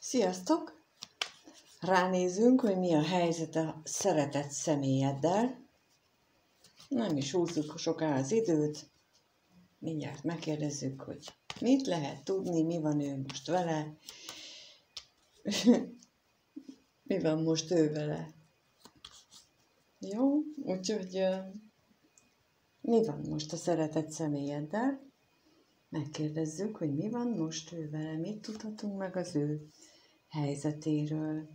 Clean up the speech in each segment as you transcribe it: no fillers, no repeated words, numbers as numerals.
Sziasztok! Ránézünk, hogy mi a helyzet a szeretett személyeddel. Nem is húzzuk soká az időt. Mindjárt megkérdezzük, hogy mit lehet tudni, mi van ő most vele. Mi van most ő vele. Jó, úgyhogy mi van most a szeretett személyeddel? Megkérdezzük, hogy mi van most ő vele, mit tudhatunk meg az ő helyzetéről.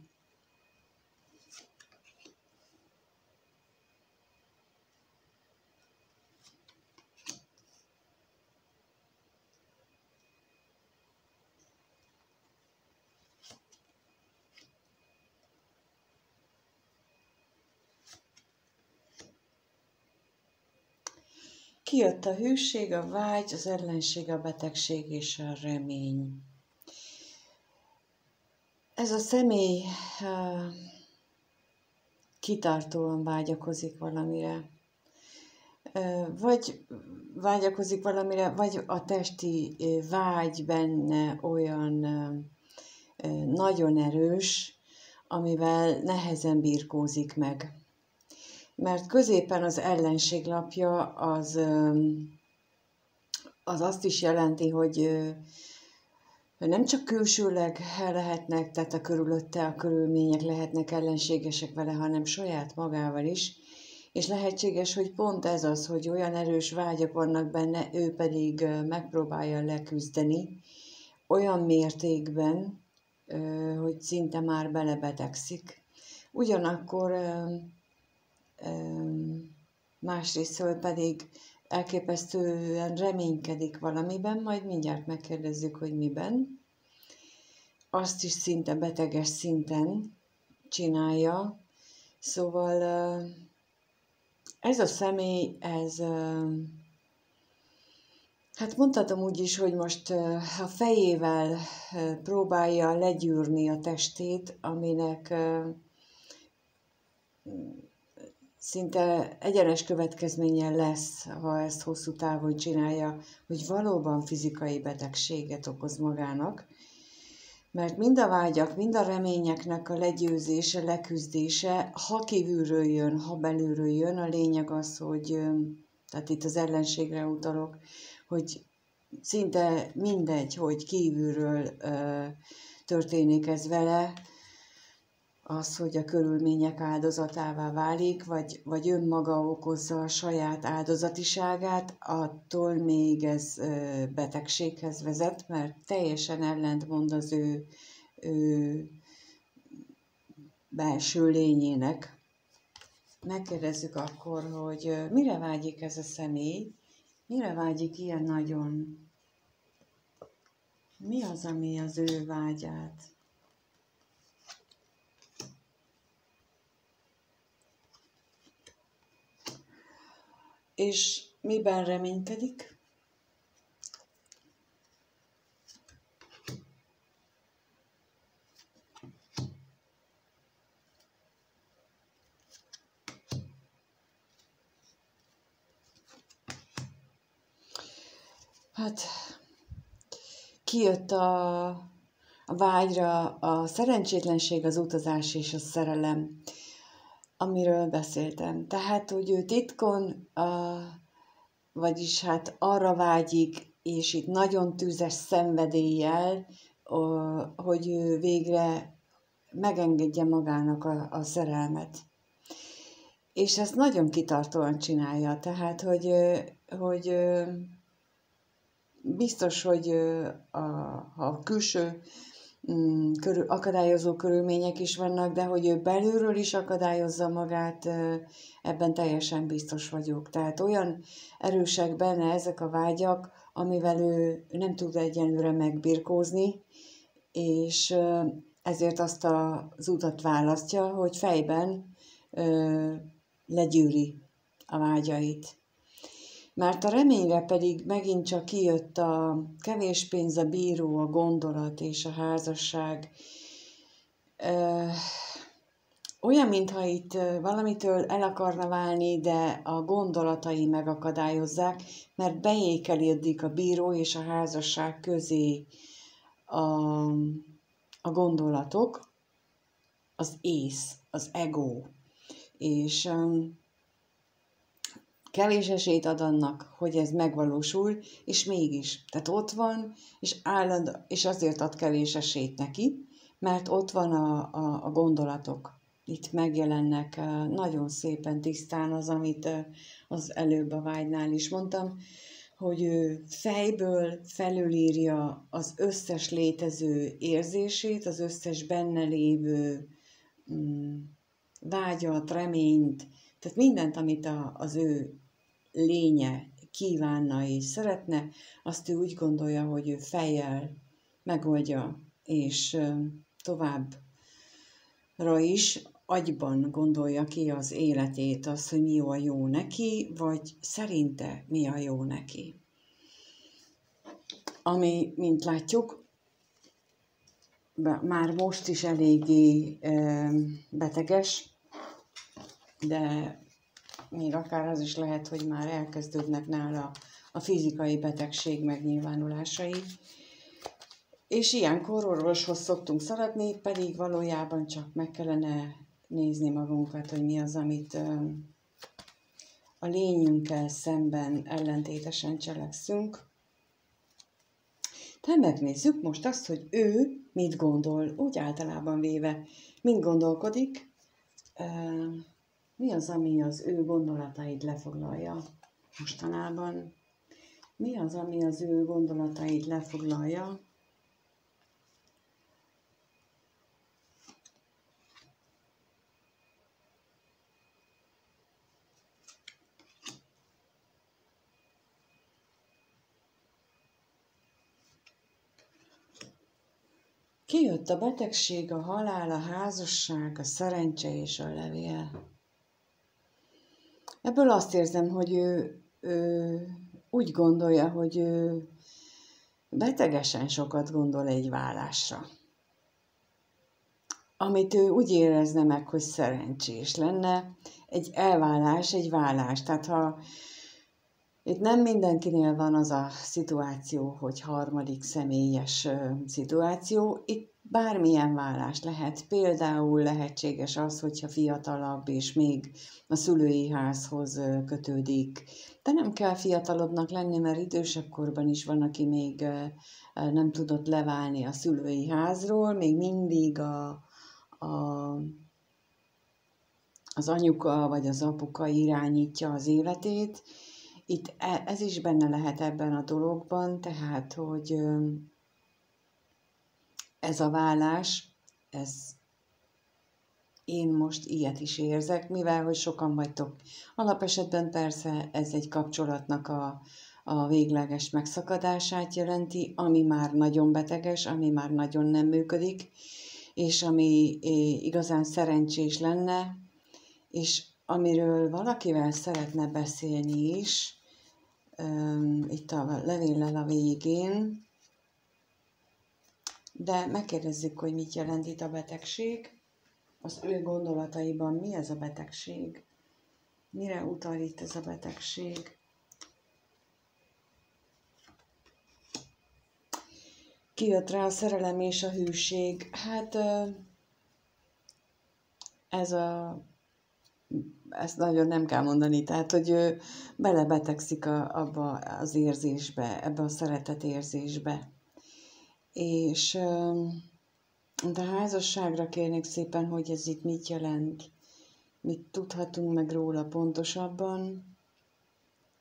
Kijött a hűség, a vágy, az ellenség, a betegség és a remény. Ez a személy kitartóan vágyakozik valamire. Vagy vágyakozik valamire, vagy a testi vágy benne olyan nagyon erős, amivel nehezen birkózik meg. Mert középen az ellenség lapja az azt is jelenti, hogy nem csak külsőleg lehetnek, tehát a körülötte a körülmények lehetnek ellenségesek vele, hanem saját magával is. És lehetséges, hogy pont ez az, hogy olyan erős vágyak vannak benne, ő pedig megpróbálja leküzdeni olyan mértékben, hogy szinte már belebetegszik. Ugyanakkor másrésztől pedig elképesztően reménykedik valamiben, majd mindjárt megkérdezzük, hogy miben. Azt is szinte beteges szinten csinálja. Szóval ez a személy, hát mondhatom úgy is, hogy most a fejével próbálja legyűrni a testét, aminek szinte egyenes következménye lesz, ha ezt hosszú távon csinálja, hogy valóban fizikai betegséget okoz magának, mert mind a vágyak, mind a reményeknek a legyőzése, leküzdése, ha kívülről jön, ha belülről jön, a lényeg az, hogy, tehát itt az ellenségre utalok, hogy szinte mindegy, hogy kívülről történik ez vele, az, hogy a körülmények áldozatává válik, vagy önmaga okozza a saját áldozatiságát, attól még ez betegséghez vezet, mert teljesen ellentmond az ő belső lényének. Megkérdezzük akkor, hogy mire vágyik ez a személy, mire vágyik ilyen nagyon, mi az, ami az ő vágyát. És miben reménykedik? Hát kijött a vágyra a szerencsétlenség, az utazás és a szerelem, amiről beszéltem. Tehát, hogy ő titkon, vagyis hát arra vágyik, és itt nagyon tüzes szenvedéllyel, hogy ő végre megengedje magának a szerelmet. És ezt nagyon kitartóan csinálja. Tehát, hogy biztos, hogy ha külső akadályozó körülmények is vannak, de hogy ő belülről is akadályozza magát, ebben teljesen biztos vagyok. Tehát olyan erősek benne ezek a vágyak, amivel ő nem tud egyenlőre megbirkózni, és ezért azt az utat választja, hogy fejben legyűri a vágyait. Mert a reményre pedig megint csak kijött a kevés pénz, a bíró, a gondolat és a házasság. Olyan, mintha itt valamitől el akarna válni, de a gondolatai megakadályozzák, mert beékelődik a bíró és a házasság közé a gondolatok, az ész, az ego, és kevés esélyt ad annak, hogy ez megvalósul, és mégis. Tehát ott van, és azért ad kevés esélyt neki, mert ott van a gondolatok. Itt megjelennek nagyon szépen tisztán az, amit az előbb a vágynál is mondtam, hogy ő fejből felülírja az összes létező érzését, az összes benne lévő vágyat, reményt, tehát mindent, amit az ő lénye kívánna és szeretne, azt ő úgy gondolja, hogy ő fejjel megoldja, és továbbra is agyban gondolja ki az életét, az, hogy mi a jó neki, vagy szerinte mi a jó neki. Ami, mint látjuk, már most is eléggé beteges, de még akár az is lehet, hogy már elkezdődnek nála a fizikai betegség megnyilvánulásai. És ilyenkor orvoshoz szoktunk szaladni, pedig valójában csak meg kellene nézni magunkat, hogy mi az, amit a lényünkkel szemben ellentétesen cselekszünk. Tehát megnézzük most azt, hogy ő mit gondol, úgy általában véve, mint gondolkodik, mi az, ami az ő gondolatait lefoglalja mostanában, mi az, ami az ő gondolatait lefoglalja, kijött a betegség, a halál, a házasság, a szerencse és a levél. Ebből azt érzem, hogy ő úgy gondolja, hogy ő betegesen sokat gondol egy válásra. Amit ő úgy érezne meg, hogy szerencsés lenne, egy elválás, egy válás. Tehát ha itt nem mindenkinél van az a szituáció, hogy harmadik személyes szituáció, itt bármilyen vállás lehet. Például lehetséges az, hogyha fiatalabb és még a szülői házhoz kötődik. De nem kell fiatalabbnak lenni, mert idősebb korban is van, aki még nem tudott leválni a szülői házról, még mindig az anyuka vagy az apuka irányítja az életét. Itt ez is benne lehet ebben a dologban, tehát, hogy ez a vállás, én most ilyet is érzek, mivel hogy sokan vagytok. Alapesetben persze ez egy kapcsolatnak a végleges megszakadását jelenti, ami már nagyon beteges, ami már nagyon nem működik, és ami igazán szerencsés lenne, és amiről valakivel szeretne beszélni is, itt a levéllel a végén, de megkérdezzük, hogy mit jelent itt a betegség, az ő gondolataiban mi ez a betegség, mire utal itt ez a betegség. Kijött rá a szerelem és a hűség, hát ezt nagyon nem kell mondani, tehát, hogy ő belebetegszik abba az érzésbe, ebbe a szeretet érzésbe. És de a házasságra kérnék szépen, hogy ez itt mit jelent, mit tudhatunk meg róla pontosabban.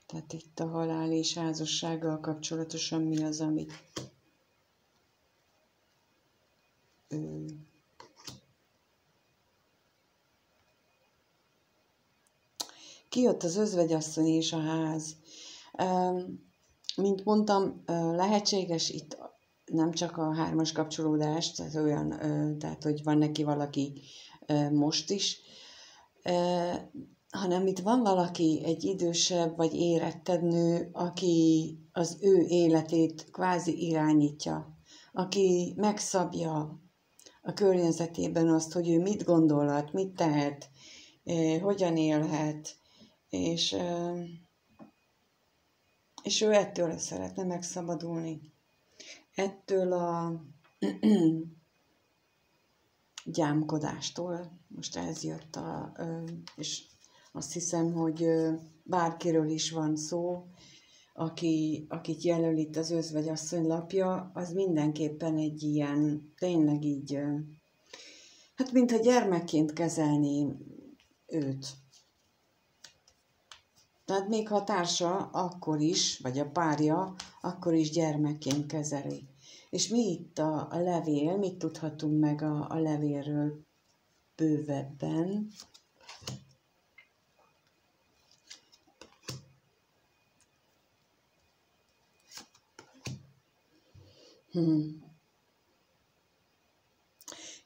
Tehát itt a halál és házassággal kapcsolatosan mi az, amit kijött az özvegyasszony és a ház. Mint mondtam, lehetséges itt nem csak a hármas kapcsolódás, tehát olyan, tehát hogy van neki valaki most is, hanem itt van valaki, egy idősebb vagy érettebb nő, aki az ő életét kvázi irányítja, aki megszabja a környezetében azt, hogy ő mit gondolhat, mit tehet, hogyan élhet, és ő ettől szeretne megszabadulni. Ettől a gyámkodástól. Most ez jött, és azt hiszem, hogy bárkiről is van szó, akit jelöl itt az özvegyasszony lapja, az mindenképpen egy ilyen, tényleg így, hát mintha gyermekként kezelni őt. Tehát még ha a társa akkor is, vagy a párja, akkor is gyermekként kezeli. És mi itt a levél, mit tudhatunk meg a levélről bővebben?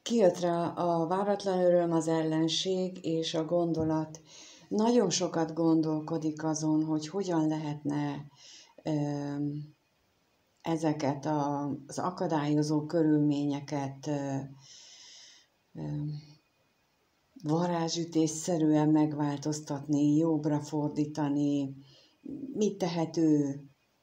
Kijött rá a váratlan öröm, az ellenség és a gondolat. Nagyon sokat gondolkodik azon, hogy hogyan lehetne ezeket az akadályozó körülményeket varázsütésszerűen megváltoztatni, jobbra fordítani. Mit tehet ő?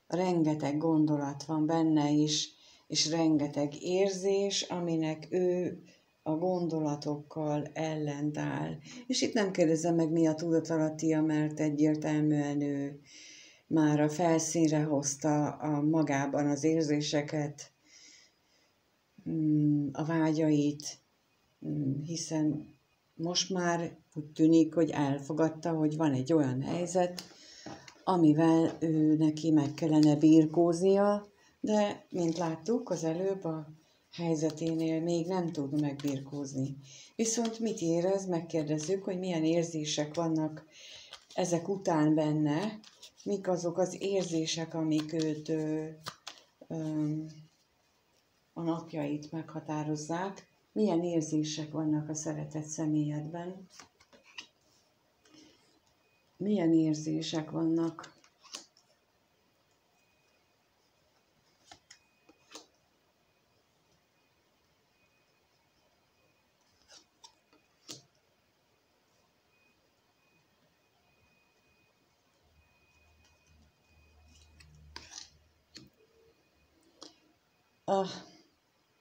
Rengeteg gondolat van benne is, és rengeteg érzés, aminek ő a gondolatokkal ellentáll. És itt nem kérdezem meg, mi a tudatalattia, mert egyértelműen ő már a felszínre hozta magában az érzéseket, a vágyait, hiszen most már úgy tűnik, hogy elfogadta, hogy van egy olyan helyzet, amivel ő neki meg kellene birkóznia, de, mint láttuk az előbb, a helyzeténél még nem tud megbirkózni. Viszont mit érez, megkérdezzük, hogy milyen érzések vannak ezek után benne, mik azok az érzések, amik őt a napjait meghatározzák, milyen érzések vannak a szeretett személyedben, milyen érzések vannak.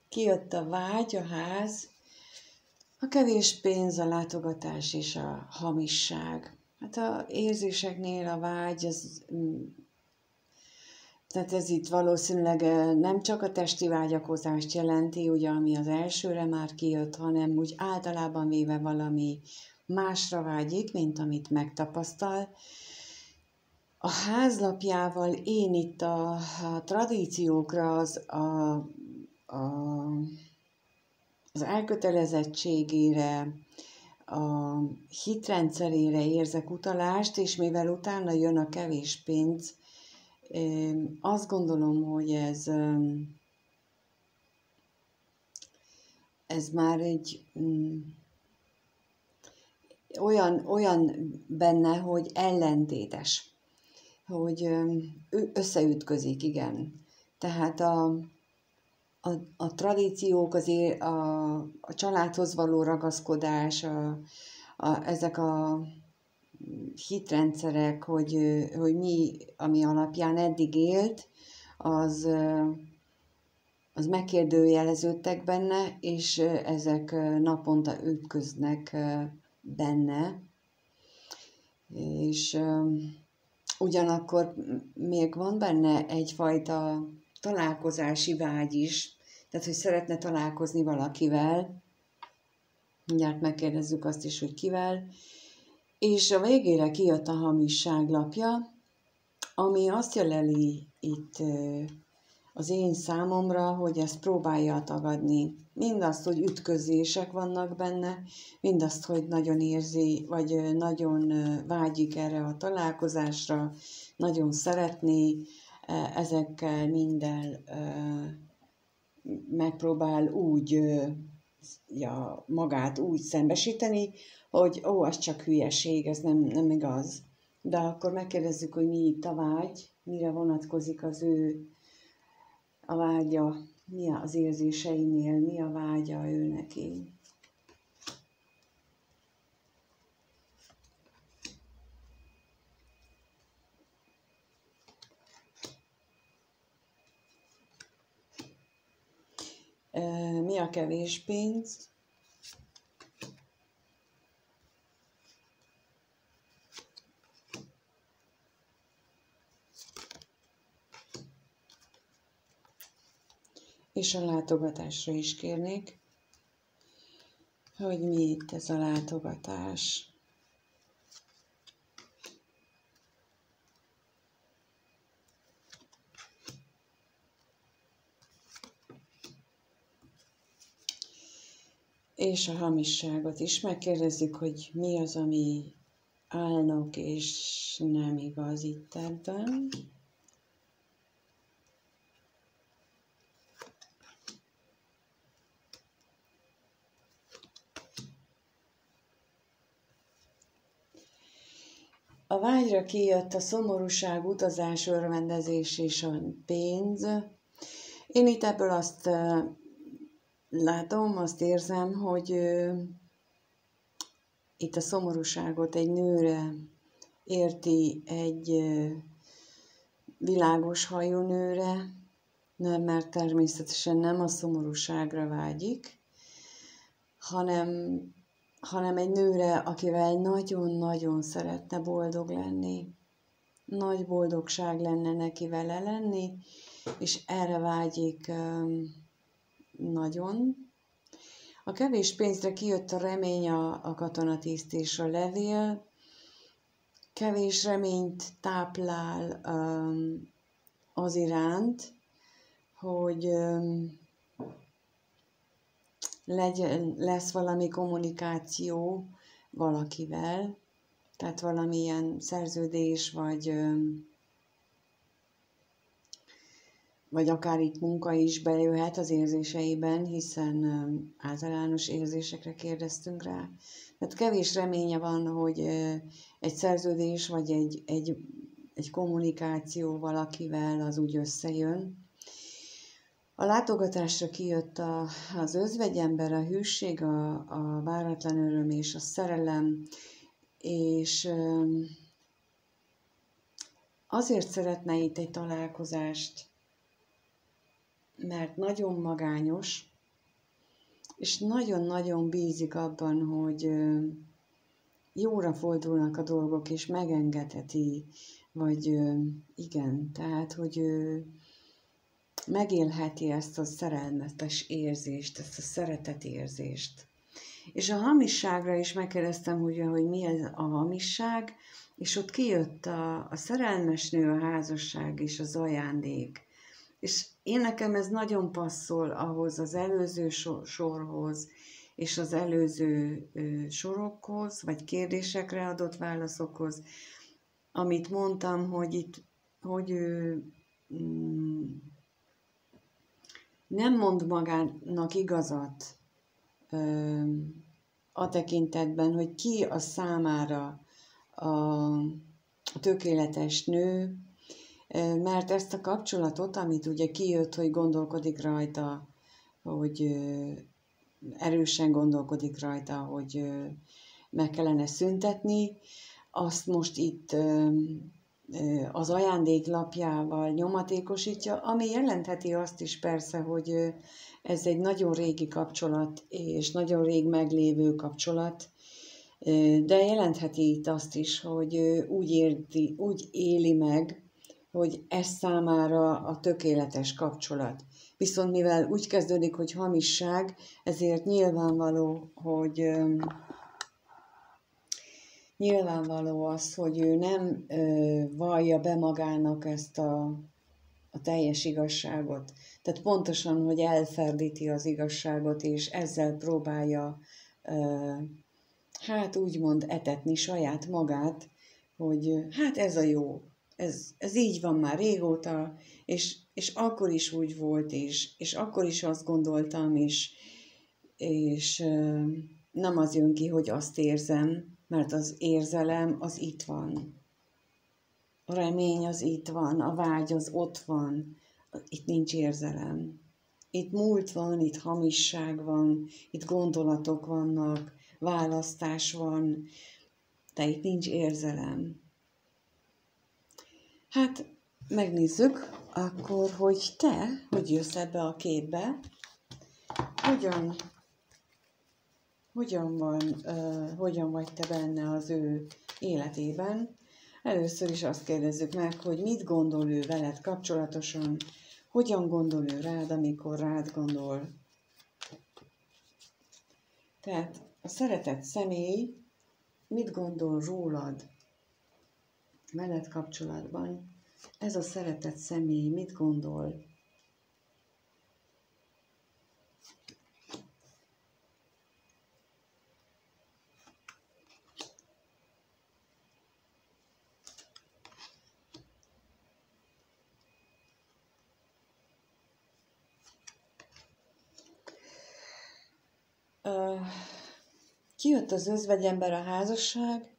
Kijött a vágy, a ház, a kevés pénz, a látogatás és a hamisság. Hát a érzéseknél a vágy, tehát ez itt valószínűleg nem csak a testi vágyakozást jelenti, ugye, ami az elsőre már kijött, hanem úgy általában véve valami másra vágyik, mint amit megtapasztal. A házlapjával én itt a tradíciókra, az elkötelezettségére, a hitrendszerére érzek utalást, és mivel utána jön a kevés pénz, azt gondolom, hogy ez már egy olyan benne, hogy ellentétes, hogy összeütközik, igen. Tehát a tradíciók, a családhoz való ragaszkodás, ezek a hitrendszerek, hogy mi, ami alapján eddig élt, az megkérdőjeleződtek benne, és ezek naponta ütköznek benne. És ugyanakkor még van benne egyfajta találkozási vágy is, tehát, hogy szeretne találkozni valakivel, mindjárt megkérdezzük azt is, hogy kivel, és a végére kijött a hamisság lapja, ami azt jelenti itt az én számomra, hogy ezt próbálja tagadni. Mindazt, hogy ütközések vannak benne, mindazt, hogy nagyon érzi, vagy nagyon vágyik erre a találkozásra, nagyon szeretné, ezekkel minden megpróbál úgy magát úgy szembesíteni, hogy az csak hülyeség, ez nem igaz. De akkor megkérdezzük, hogy mi itt a vágy, mire vonatkozik a vágya, mi az érzéseinél, mi a vágya ő neki. Mi a kevés pénz? és a látogatásra is kérnék, hogy mi itt ez a látogatás. És a hamisságot is megkérdezzük, hogy mi az, ami álnok és nem igaz itt ebben. A vágyra kijött a szomorúság, utazás, örvendezés és a pénz. Én itt ebből azt látom, azt érzem, hogy itt a szomorúságot egy nőre érti, egy világos hajú nőre, nem, mert természetesen nem a szomorúságra vágyik, hanem egy nőre, akivel nagyon-nagyon szeretne boldog lenni. Nagy boldogság lenne neki vele lenni, és erre vágyik nagyon. A kevés pénzre kijött a remény, a katonatiszt és a levél. Kevés reményt táplál az iránt, hogy lesz valami kommunikáció valakivel, tehát valamilyen szerződés, vagy akár itt munka is bejöhet az érzéseiben, hiszen általános érzésekre kérdeztünk rá. Tehát kevés reménye van, hogy egy szerződés, vagy egy kommunikáció valakivel az úgy összejön. A látogatásra kijött az özvegyember, a hűség, a váratlan öröm és a szerelem, és azért szeretne itt egy találkozást, mert nagyon magányos, és nagyon-nagyon bízik abban, hogy jóra fordulnak a dolgok, és megengedheti, vagy igen, tehát, hogy megélheti ezt a szerelmetes érzést, ezt a szeretetérzést. És a hamisságra is megkérdeztem, hogy mi ez a hamisság, és ott kijött a szerelmes nő, a házasság és az ajándék. És nekem ez nagyon passzol ahhoz az előző sorhoz, és az előző sorokhoz, vagy kérdésekre adott válaszokhoz, amit mondtam, hogy ő nem mond magának igazat a tekintetben, hogy ki a számára a tökéletes nő, mert ezt a kapcsolatot, amit ugye kijött, hogy gondolkodik rajta, hogy erősen gondolkodik rajta, hogy meg kellene szüntetni, azt most itt az ajándéklapjával nyomatékosítja, ami jelentheti azt is persze, hogy ez egy nagyon régi kapcsolat, és nagyon rég meglévő kapcsolat, de jelentheti itt azt is, hogy úgy éli meg, hogy ez számára a tökéletes kapcsolat. Viszont mivel úgy kezdődik, hogy hamisság, ezért nyilvánvaló az, hogy ő nem vallja be magának ezt a teljes igazságot. Tehát pontosan, hogy elferdíti az igazságot, és ezzel próbálja úgymond etetni saját magát, hogy hát ez a jó, ez így van már régóta, és akkor is úgy volt, és akkor is azt gondoltam, és nem az jön ki, hogy azt érzem, mert az érzelem az itt van. A remény az itt van, a vágy az ott van, itt nincs érzelem. Itt múlt van, itt hamisság van, itt gondolatok vannak, választás van, de itt nincs érzelem. Hát megnézzük akkor, hogy te, hogy jössz ebbe a képbe, hogyan vagy te benne az ő életében. Először is azt kérdezzük meg, hogy mit gondol ő veled kapcsolatosan, hogyan gondol ő rád, amikor rád gondol. Tehát a szeretett személy mit gondol rólad veled kapcsolatban? Ez a szeretett személy mit gondol? Kijött az özvegyember, a házasság,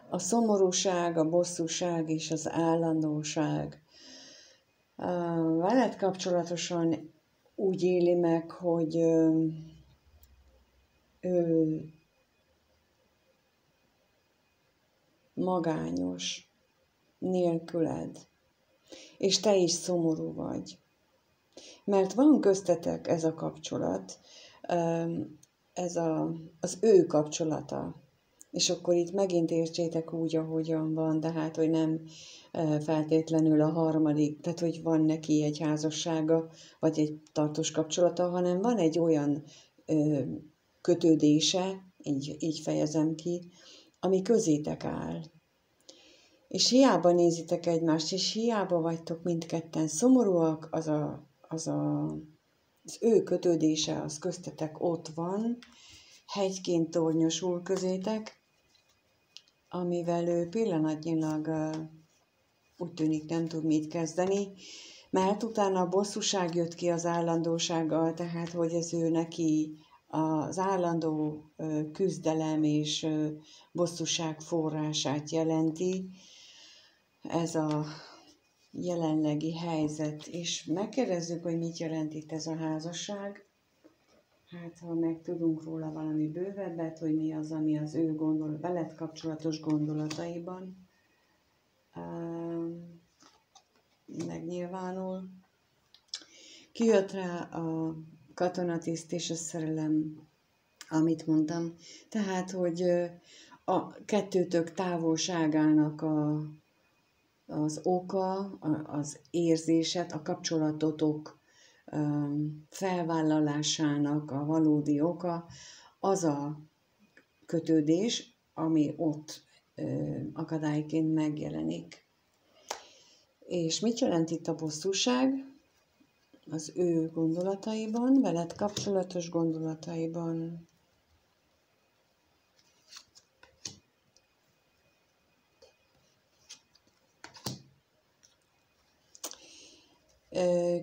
a szomorúság, a bosszúság és az állandóság. Veled kapcsolatosan úgy éli meg, hogy ő magányos, nélküled, és te is szomorú vagy. Mert van köztetek ez a kapcsolat, ez az ő kapcsolata. És akkor itt megint értsétek úgy, ahogyan van, de hát, hogy nem feltétlenül a harmadik, tehát, hogy van neki egy házassága, vagy egy tartós kapcsolata, hanem van egy olyan kötődése, így fejezem ki, ami közétek áll. És hiába nézitek egymást, és hiába vagytok mindketten szomorúak, az ő kötődése, az köztetek ott van, hegyként tornyosul közétek, amivel ő pillanatnyilag úgy tűnik nem tud mit kezdeni, mert utána a bosszúság jött ki az állandósággal, tehát hogy ez ő neki az állandó küzdelem és bosszúság forrását jelenti, ez a jelenlegi helyzet. És megkérdezzük, hogy mit jelent itt ez a házasság. Hát, ha meg tudunk róla valami bővebbet, hogy mi az, ami az ő veled kapcsolatos gondolataiban megnyilvánul. Kijött rá a katonatiszt és a szerelem, amit mondtam. Tehát, hogy a kettőtök távolságának az oka, az érzéset, a kapcsolatotok felvállalásának a valódi oka, az a kötődés, ami ott akadályként megjelenik. És mit jelent itt a bosszúság? Az ő gondolataiban, veled kapcsolatos gondolataiban.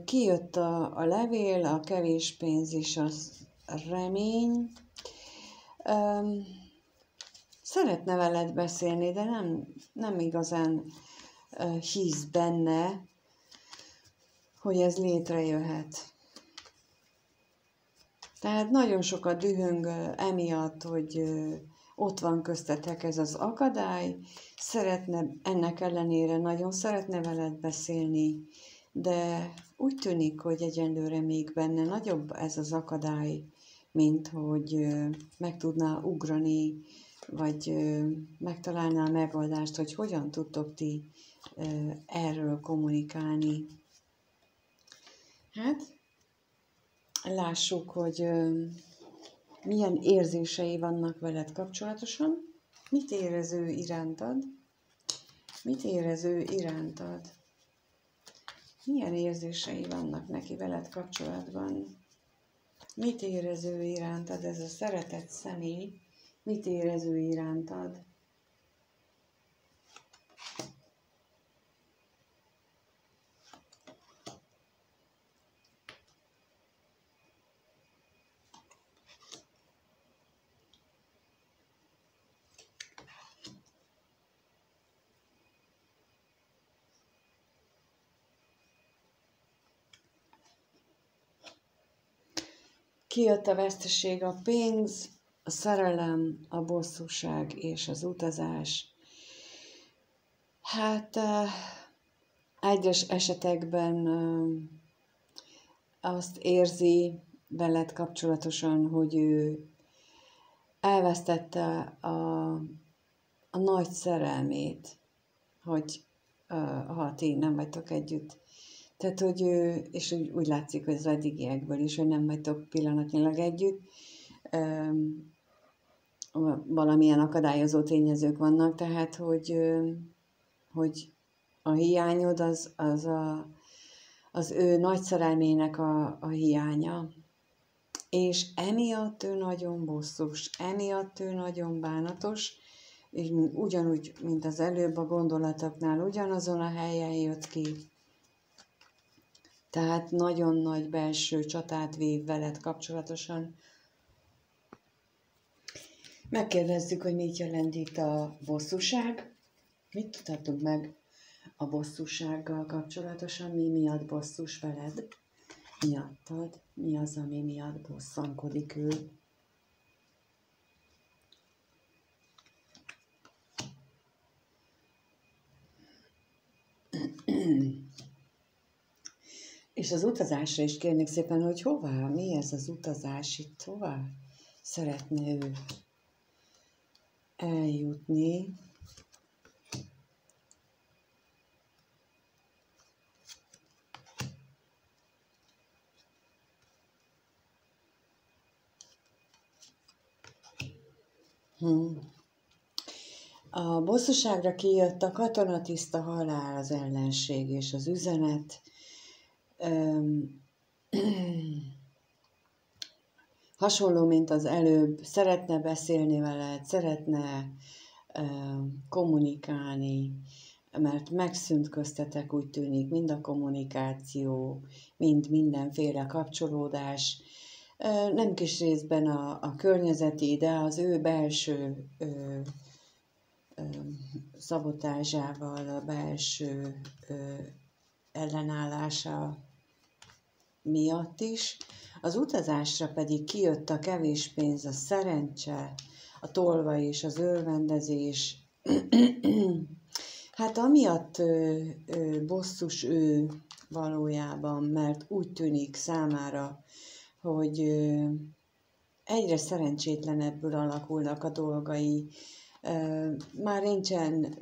Kijött a levél, a kevés pénz és a remény. Szeretne veled beszélni, de nem igazán hisz benne, hogy ez létrejöhet. Tehát nagyon sokat dühöng emiatt, hogy ott van köztetek ez az akadály, ennek ellenére nagyon szeretne veled beszélni, de úgy tűnik, hogy egyenlőre még benne nagyobb ez az akadály, mint hogy meg tudná ugrani, vagy megtalálná a megoldást, hogy hogyan tudtok ti erről kommunikálni. Hát, lássuk, hogy milyen érzései vannak veled kapcsolatosan. Mit érez ő irántad? Mit érez ő irántad? Milyen érzései vannak neki veled kapcsolatban? Mit érez ő irántad, ez a szeretett személy? Mit érez ő irántad? Kijött a veszteség, a pénz, a szerelem, a bosszúság és az utazás. Hát egyes esetekben azt érzi veled kapcsolatosan, hogy ő elvesztette a nagy szerelmét, hogy ha ti nem vagytok együtt. Tehát, hogy és úgy látszik, hogy az eddigiekből is, hogy nem vagytok pillanatnyilag együtt, valamilyen akadályozó tényezők vannak, tehát, hogy a hiányod az ő nagy szerelmének a hiánya, és emiatt ő nagyon bosszús, emiatt ő nagyon bánatos, és ugyanúgy, mint az előbb a gondolatoknál, ugyanazon a helyen jött ki. Tehát nagyon nagy belső csatát vív veled kapcsolatosan. Megkérdezzük, hogy mit jelent itt a bosszúság. Mit tudhatunk meg a bosszúsággal kapcsolatosan? Mi miatt bosszus veled? Miattad? Mi az, ami miatt bosszankodik ő? És az utazásra is kérnék szépen, hogy hová? Mi ez az utazás itt? Hová szeretne ő eljutni? A bosszúságra kijött a katonatiszta halál, az ellenség és az üzenet. Hasonló, mint az előbb, szeretne beszélni veled, szeretne kommunikálni, mert megszűnt köztetek, úgy tűnik, mind a kommunikáció, mind mindenféle kapcsolódás. Nem kis részben a környezeti, de az ő belső szabotázsával, a belső ellenállása miatt is. Az utazásra pedig kijött a kevés pénz, a szerencse, a tolvaj és az örvendezés. Hát amiatt bosszus ő valójában, mert úgy tűnik számára, hogy egyre szerencsétlenebbül alakulnak a dolgai, már nincsen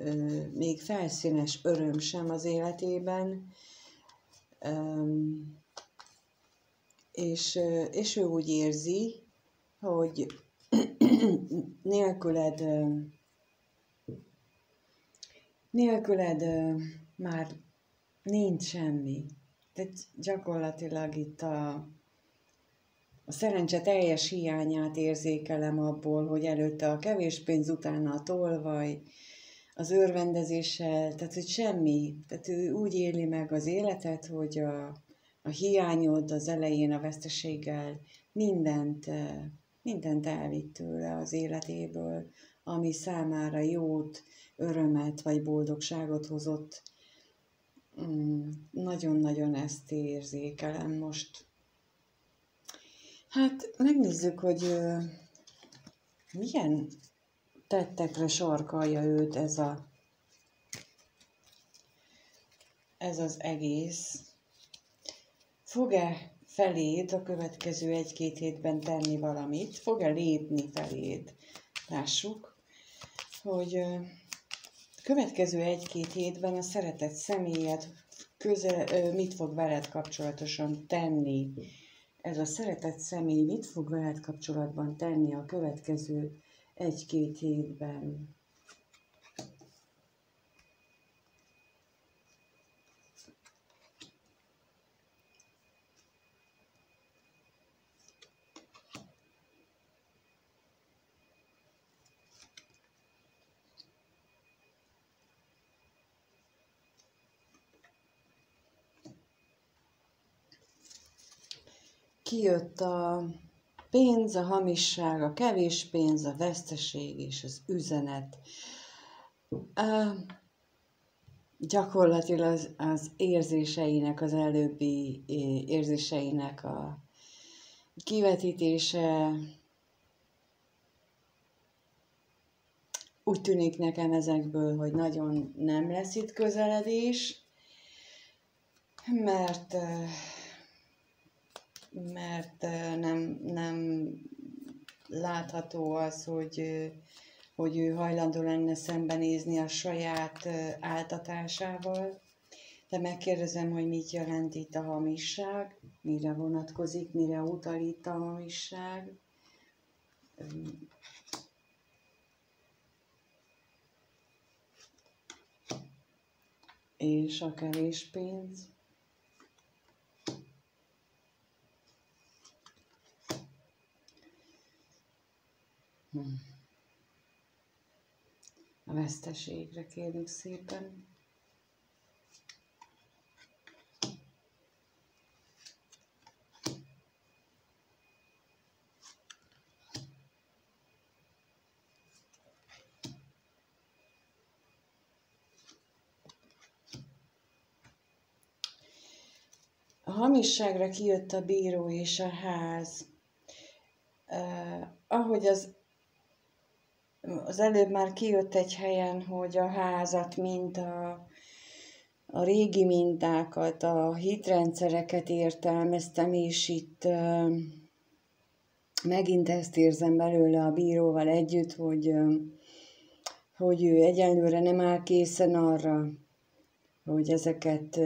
még felszínes öröm sem az életében, és ő úgy érzi, hogy nélküled már nincs semmi. Tehát gyakorlatilag itt a szerencse teljes hiányát érzékelem abból, hogy előtte a kevés pénz, utána a tolvaj, az örvendezéssel, tehát hogy semmi. Tehát ő úgy éli meg az életet, hogy a hiányod az elején a veszteséggel mindent elvitt tőle az életéből, ami számára jót, örömet vagy boldogságot hozott. Nagyon-nagyon ezt érzékelem most. Hát megnézzük, hogy milyen tettekre sarkalja őt ez az egész. Fog-e feléd a következő 1-2 hétben tenni valamit? Fog-e lépni feléd? Lássuk, hogy a következő 1-2 hétben a szeretett személyed mit fog veled kapcsolatosan tenni. Ez a szeretett személy mit fog veled kapcsolatban tenni a következő 1-2 hétben? Kijött a pénz, a hamisság, a kevés pénz, a veszteség és az üzenet. Gyakorlatilag az érzéseinek, az előbbi érzéseinek a kivetítése. Úgy tűnik nekem ezekből, hogy nagyon nem lesz itt közeledés, mert nem látható az, hogy ő hajlandó lenne szembenézni a saját áltatásával. De megkérdezem, hogy mit jelent itt a hamisság, mire vonatkozik, mire utal itt a hamisság. És a kevés pénz. A veszteségre kérjük szépen. A hamisságra kijött a bíró és a ház. Ahogy az előbb már kijött egy helyen, hogy a házat, mint a régi mintákat, a hitrendszereket értelmeztem, és itt megint ezt érzem belőle a bíróval együtt, hogy ő egyelőre nem áll készen arra, hogy ezeket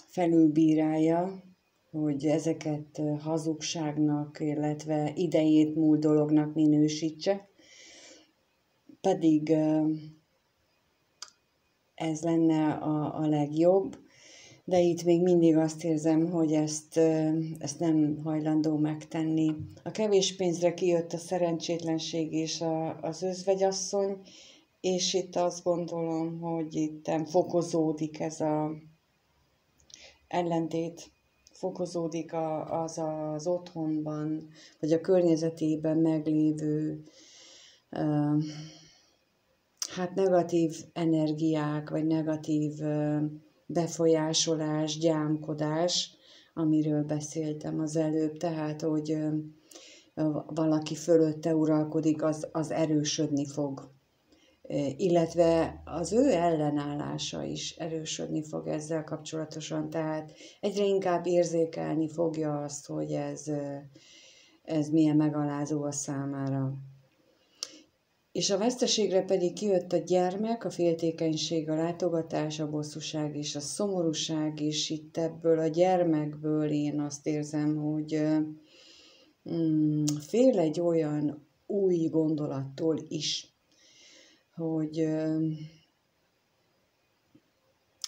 felülbírálja, hogy ezeket hazugságnak, illetve idejét múlt dolognak minősítse. Pedig ez lenne a legjobb, de itt még mindig azt érzem, hogy ezt nem hajlandó megtenni. A kevés pénzre kijött a szerencsétlenség és az özvegyasszony, és itt azt gondolom, hogy itt fokozódik ez az ellentét, fokozódik az otthonban, vagy a környezetében meglévő negatív energiák, vagy negatív befolyásolás, gyámkodás, amiről beszéltem az előbb, tehát, hogy valaki fölötte uralkodik, az erősödni fog. Illetve az ő ellenállása is erősödni fog ezzel kapcsolatosan, tehát egyre inkább érzékelni fogja azt, hogy ez milyen megalázó a számára. És a veszteségre pedig kijött a gyermek, a féltékenység, a látogatás, a bosszúság és a szomorúság, és itt ebből a gyermekből én azt érzem, hogy fél egy olyan új gondolattól is,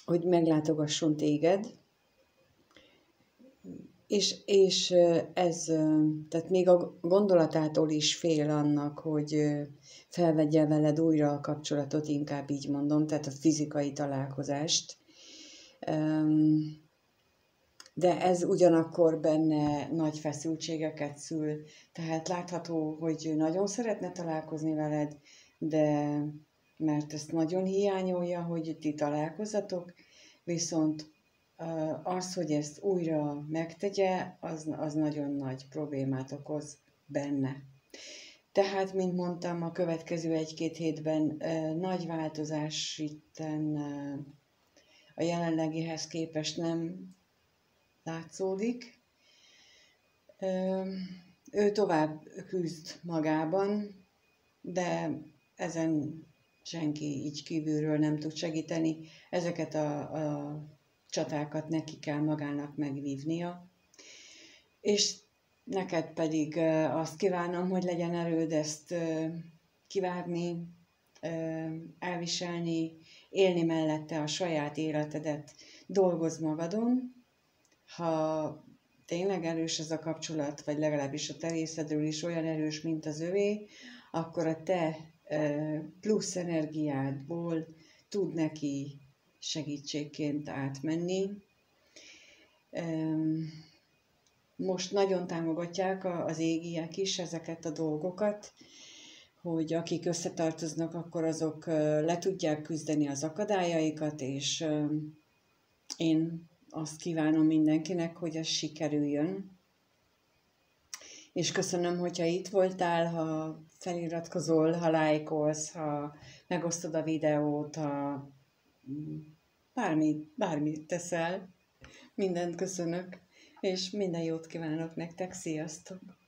hogy meglátogasson téged, és ez, tehát még a gondolatától is fél annak, hogy felvegye veled újra a kapcsolatot, inkább így mondom, tehát a fizikai találkozást. De ez ugyanakkor benne nagy feszültségeket szül, tehát látható, hogy nagyon szeretne találkozni veled, de mert ezt nagyon hiányolja, hogy ti találkozzatok, viszont az, hogy ezt újra megtegye, az nagyon nagy problémát okoz benne. Tehát, mint mondtam, a következő 1-2 hétben nagy változás itten a jelenlegihez képest nem látszódik. Ő tovább küzd magában, de ezen senki így kívülről nem tud segíteni. Ezeket a csatákat neki kell magának megvívnia. És neked pedig azt kívánom, hogy legyen erőd ezt kivárni, elviselni, élni mellette a saját életedet, dolgozz magadon. Ha tényleg erős ez a kapcsolat, vagy legalábbis a te részedről is olyan erős, mint az övé, akkor a te plusz energiádból tud neki segítségként átmenni. Most nagyon támogatják az égiek is ezeket a dolgokat, hogy akik összetartoznak, akkor azok le tudják küzdeni az akadályaikat, és én azt kívánom mindenkinek, hogy ez sikerüljön. És köszönöm, hogyha itt voltál, ha feliratkozol, ha lájkolsz, ha megosztod a videót, ha bármit teszel. Mindent köszönök, és minden jót kívánok nektek, sziasztok!